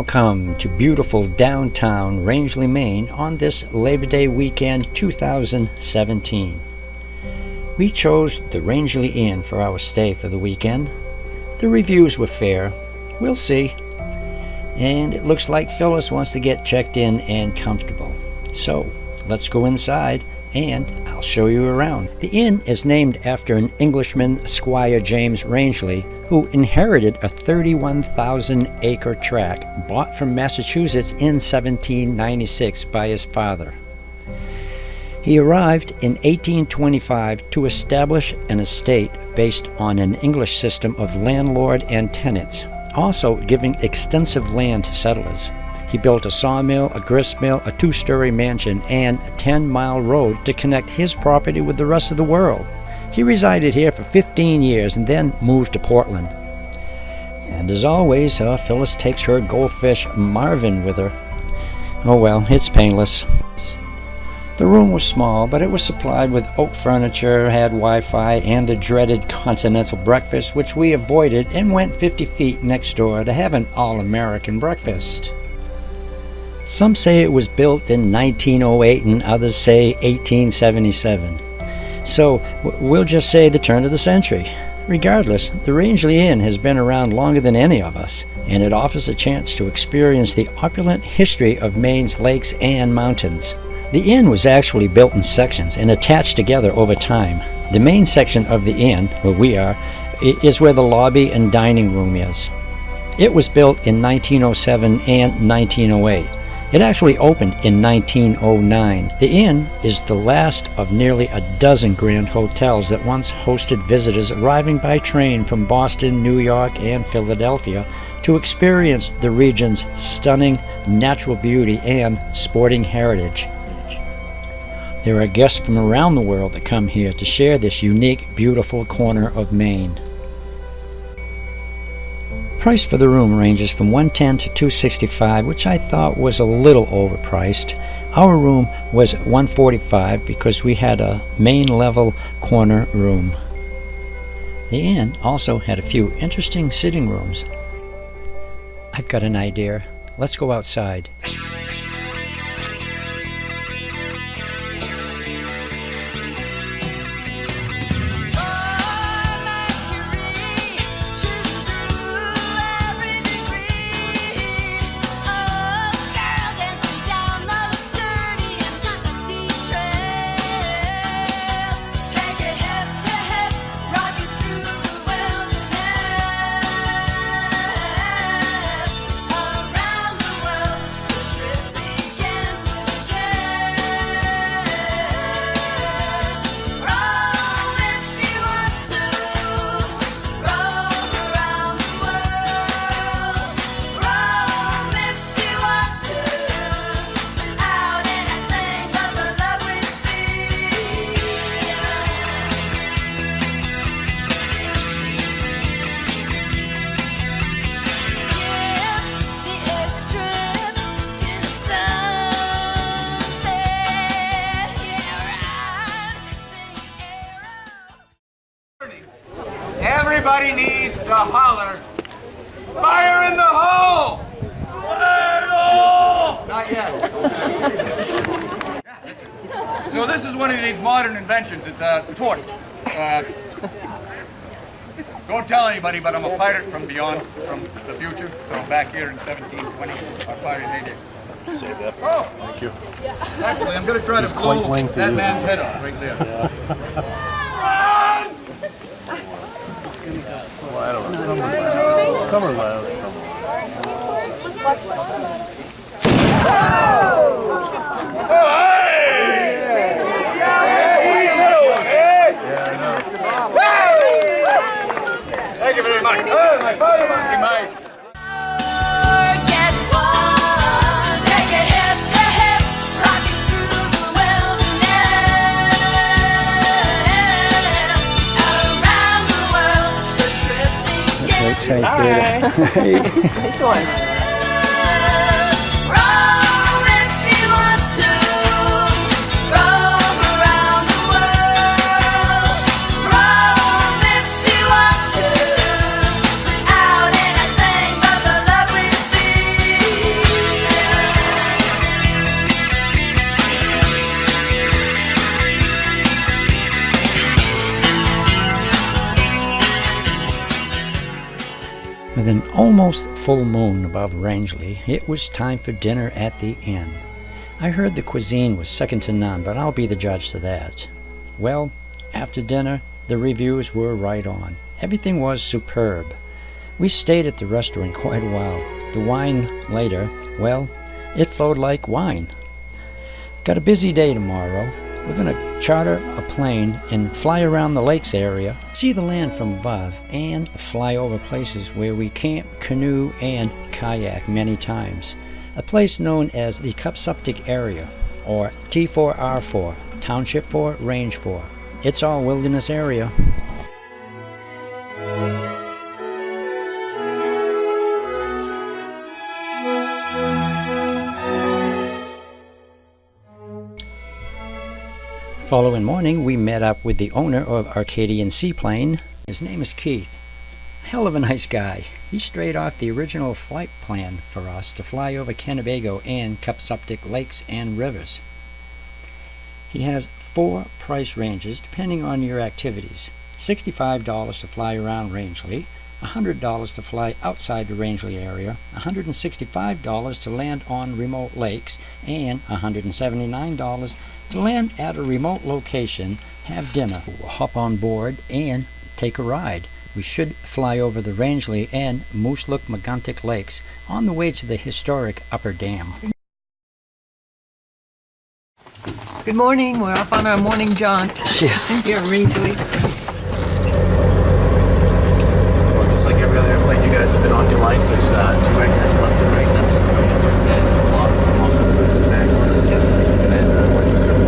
Welcome to beautiful downtown Rangeley, Maine on this Labor Day weekend 2017. We chose the Rangeley Inn for our stay for the weekend. The reviews were fair. We'll see. And it looks like Phyllis wants to get checked in and comfortable. So let's go inside and I'll show you around. The inn is named after an Englishman, Squire James Rangeley, who inherited a 31,000-acre tract bought from Massachusetts in 1796 by his father. He arrived in 1825 to establish an estate based on an English system of landlord and tenants, also giving extensive land to settlers. He built a sawmill, a gristmill, a two-story mansion, and a 10-mile road to connect his property with the rest of the world. He resided here for 15 years and then moved to Portland. And as always, Phyllis takes her goldfish Marvin with her. Oh well, it's painless. The room was small, but it was supplied with oak furniture, had Wi-Fi, and the dreaded continental breakfast, which we avoided and went 50 feet next door to have an all-American breakfast. Some say it was built in 1908 and others say 1877. So we'll just say the turn of the century. Regardless, the Rangeley Inn has been around longer than any of us, and it offers a chance to experience the opulent history of Maine's lakes and mountains. The inn was actually built in sections and attached together over time. The main section of the inn, where we are, is where the lobby and dining room is. It was built in 1907 and 1908. It actually opened in 1909. The inn is the last of nearly a dozen grand hotels that once hosted visitors arriving by train from Boston, New York, and Philadelphia to experience the region's stunning natural beauty and sporting heritage. There are guests from around the world that come here to share this unique, beautiful corner of Maine. Price for the room ranges from $110 to $265, which I thought was a little overpriced. Our room was $145 because we had a main level corner room. The inn also had a few interesting sitting rooms. I've got an idea. Let's go outside. Everybody needs to holler, fire in the hole! Fire in the hole! Not yet. So this is one of these modern inventions. It's a torch. Don't tell anybody, but I'm a pirate from beyond, from the future. So I'm back here in 1720. Our pirate heyday. Save that for Thank you. Actually, I'm going to try to blow that man's head off right there. Yeah. Run! Well, I don't know. Some are loud. Thank you very much. Oh, my father monkey, mate. Hi. Nice one. Almost full moon above Rangeley, it was time for dinner at the inn. I heard the cuisine was second to none, but I'll be the judge to that. Well, after dinner, the reviews were right on. Everything was superb. We stayed at the restaurant quite a while. The wine later, well, it flowed like wine. Got a busy day tomorrow. We're going to charter a plane and fly around the lakes area, see the land from above, and fly over places where we camp, canoe, and kayak many times. A place known as the Cupsuptic area, or T4R4, Township 4, Range 4. It's all wilderness area. Following morning, we met up with the owner of Acadian Seaplane. His name is Keith. Hell of a nice guy. He strayed off the original flight plan for us to fly over Kennebago and Cupsuptic lakes and rivers. He has 4 price ranges depending on your activities. $65 to fly around Rangeley, $100 to fly outside the Rangeley area, $165 to land on remote lakes, and $179 to land at a remote location, have dinner, hop on board, and take a ride. We should fly over the Rangeley and Mooselook-Maguntic lakes on the way to the historic Upper Dam. Good morning. We're off on our morning jaunt here at Rangeley. Well, just like every other airplane you guys have been on your life, there's 2 exits left and right. That's and a lot of the back. And then when you service.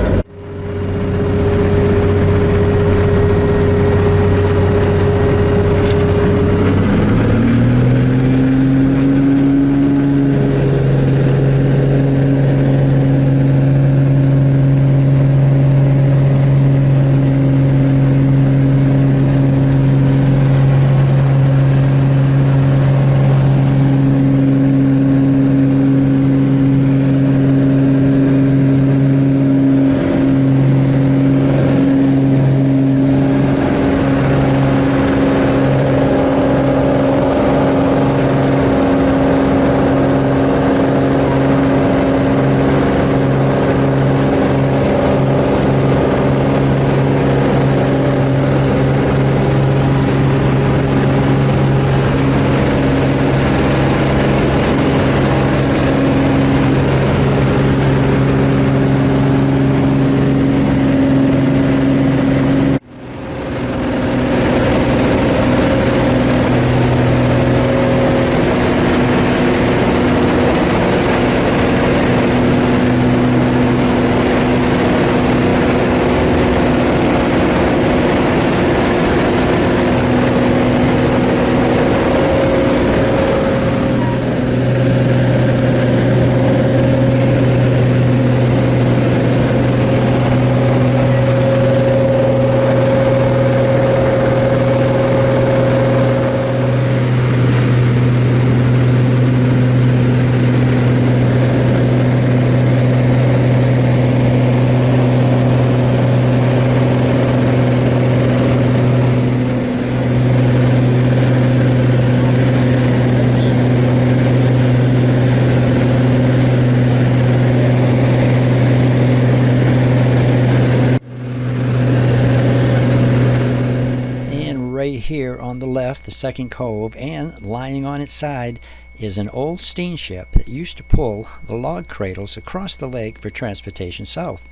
Here on the left, the second cove, and lying on its side is an old steamship that used to pull the log cradles across the lake for transportation south.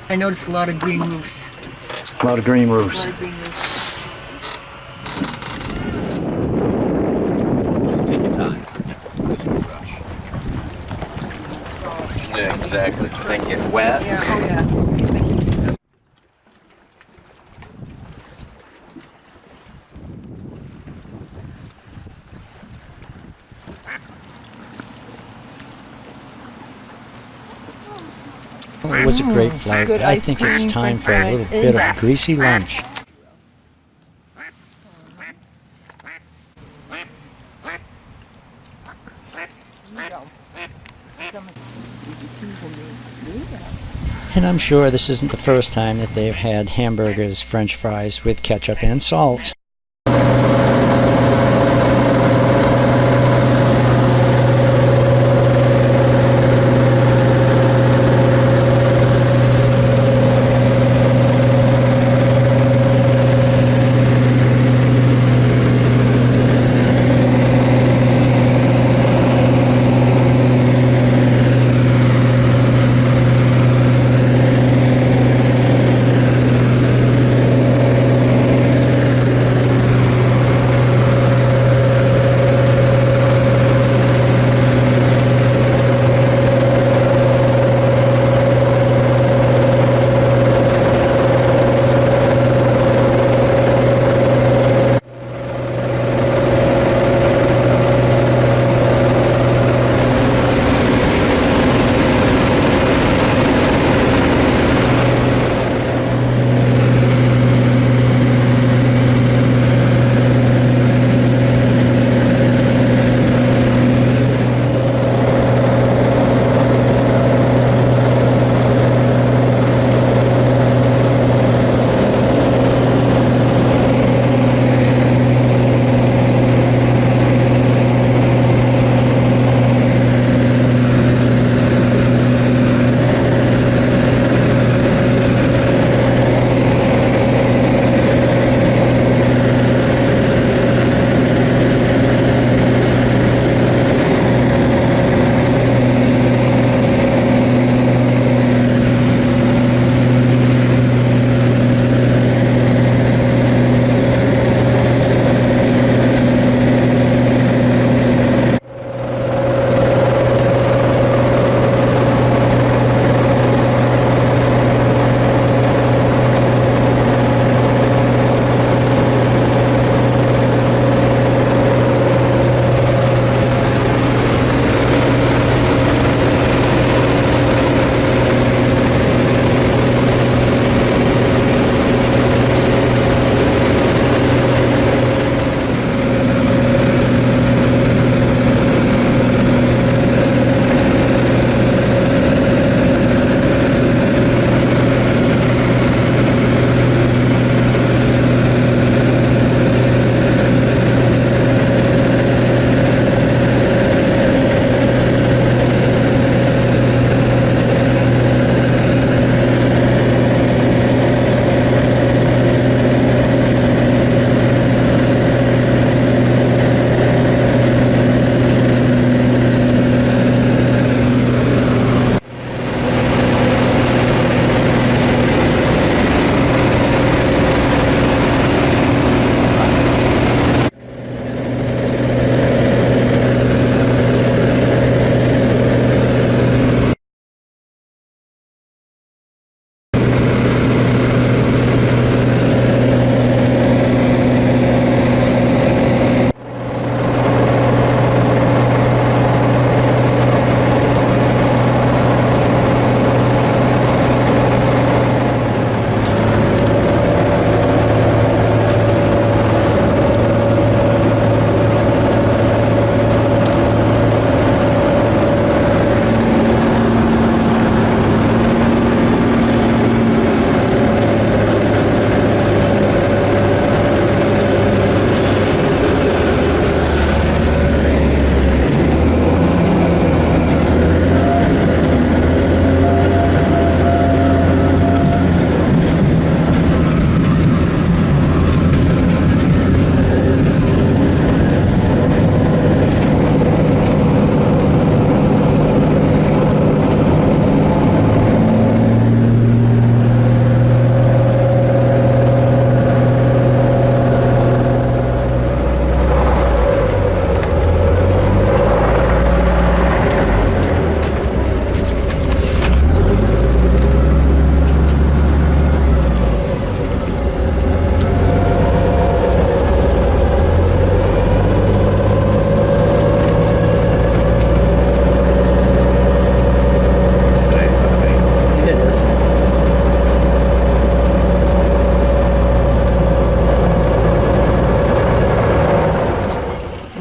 I noticed a lot of green roofs. A lot of green A roofs. lot of green roofs. Just take your time. There's no rush. Yeah, exactly. Then get wet. Yeah, oh yeah. Well, it was a great flight. Good I ice think it's cream, time french for a fries, little and bit of ducks. greasy lunch. And I'm sure this isn't the first time that they've had hamburgers, french fries with ketchup and salt.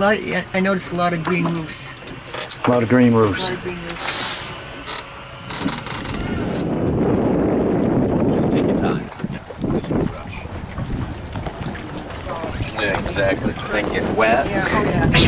I noticed a lot of green roofs. A lot of green A roofs. lot of green roofs. Just take your time. There's no rush. Yeah, exactly. Then get wet. Yeah, oh yeah.